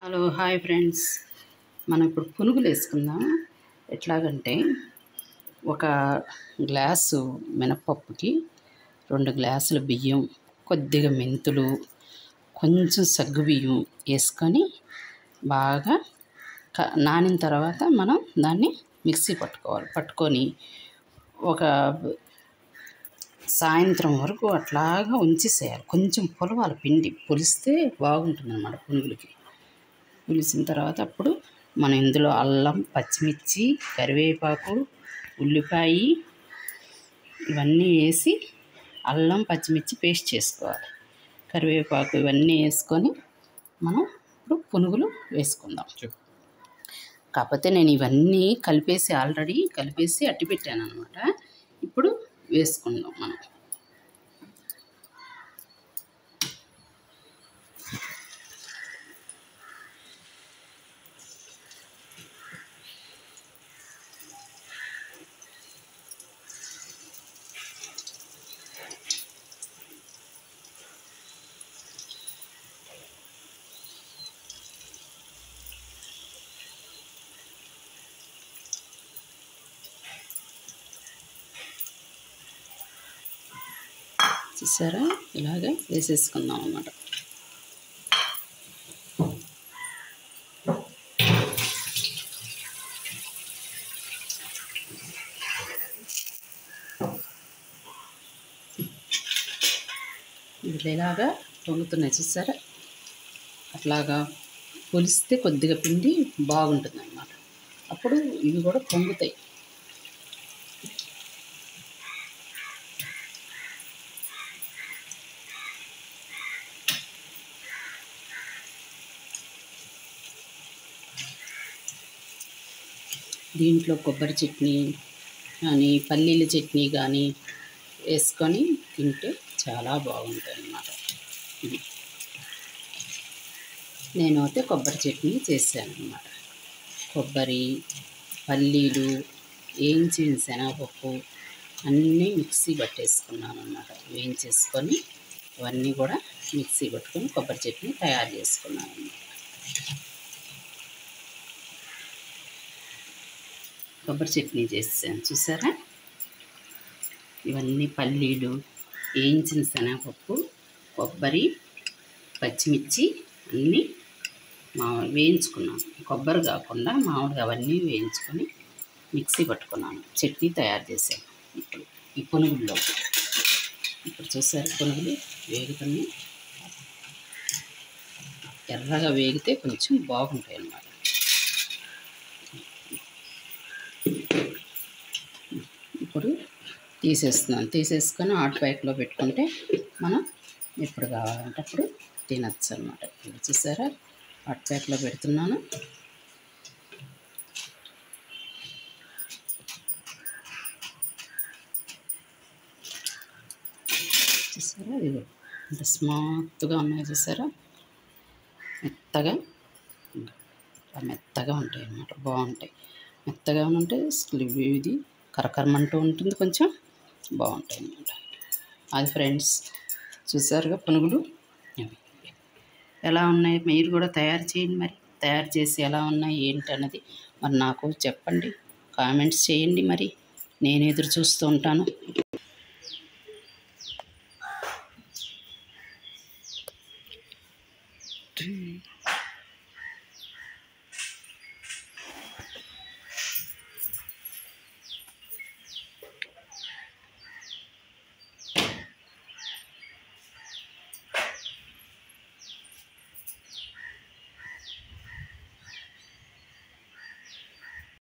Hello hi friends, మనం ఇప్పుడు పునుగులు వేసుకుందాం. ఎట్లాగంటే ఒక గ్లాసు మినపప్పుకి 2 గ్లాసుల బియ్యం, కొద్దిగా మెంతులు, కొంచెం సగ్గుబియ్యం వేసుకొని బాగా నానిన తర్వాత మనం దాన్ని మిక్సీ పట్టుకొని ఒక సాయంత్రం వరకు అట్లాగా ఉంచేసేయాలి. కొంచెం పులవాలి, పిండి పులిస్తే బాగుంటుందన్నమాట పునుగులకి. పులిసిన తర్వాత అప్పుడు మనం ఇందులో అల్లం, పచ్చిమిర్చి, కరివేపాకు, ఉల్లిపాయ ఇవన్నీ వేసి అల్లం పచ్చిమిర్చి పేస్ట్ చేసుకోవాలి. కరివేపాకు ఇవన్నీ వేసుకొని మనం ఇప్పుడు పునుగులు వేసుకుందాం. కాకపోతే నేను ఇవన్నీ ఆల్రెడీ కలిపేసి అట్టి పెట్టాను అనమాట. ఇప్పుడు వేసుకుందాం మనం. చూసారా, ఇలాగే వేసేసుకుందాం అన్నమాట. ఇది ఇలాగా పొంగుతున్నాయి చూసారా. అట్లాగా పొలిస్తే కొద్దిగా పిండి బాగుంటుంది అన్నమాట. అప్పుడు ఇవి కూడా పొంగుతాయి. దీంట్లో కొబ్బరి చట్నీ కానీ పల్లీల చట్నీ కానీ వేసుకొని తింటే చాలా బాగుంటాయి అన్నమాట. నేను అయితే కొబ్బరి చట్నీ చేశాను అన్నమాట. కొబ్బరి, పల్లీలు, వేయించిన శనగపప్పు అన్నీ మిక్సీ పట్టేసుకున్నాను అన్నమాట. వేయించేసుకొని ఇవన్నీ కూడా మిక్సీ పట్టుకొని కొబ్బరి చట్నీ తయారు చేసుకున్నాను అన్నమాట. కొబ్బరి చట్నీ చేసాను చూసారా. ఇవన్నీ పల్లీలు, వేయించిన శనగపప్పు, కొబ్బరి, పచ్చిమిర్చి అన్నీ వేయించుకున్నాను. కొబ్బరి కాకుండా మామూలుగా అవన్నీ వేయించుకొని మిక్సీ పట్టుకున్నాను. చట్నీ తయారు చేశాను. ఇప్పుడు ఈ పునుగుల్లో ఇప్పుడు చూసారు, పునుగులు వేగుతున్నాయి. ఎర్రగా వేగితే కొంచెం బాగుంటాయి అన్నమాట. ఇప్పుడు తీసేసుకొని హాట్ ప్యాక్లో పెట్టుకుంటే మనం ఎప్పుడు కావాలంటే అప్పుడు తినచ్చు అన్నమాట. ఇప్పుడు చూసారా, హాట్ ప్యాక్లో పెడుతున్నాను. చూసారా, ఇది అంత స్మూత్గా ఉన్నాయి చూసారా. మెత్తగా ఉంటాయి అన్నమాట. బాగుంటాయి. మెత్తగా ఉంటే ఇది కరకరమంటూ ఉంటుంది, కొంచెం బాగుంటాయి అన్నమాట. అది ఫ్రెండ్స్, చూసారుగా పునుగులు ఎలా ఉన్నాయి. మీరు కూడా తయారు చేయండి. మరి తయారు చేసి ఎలా ఉన్నాయి ఏంటన్నది మరి నాకు చెప్పండి, కామెంట్స్ చేయండి. మరి నేను ఎదురు చూస్తూ ఉంటాను.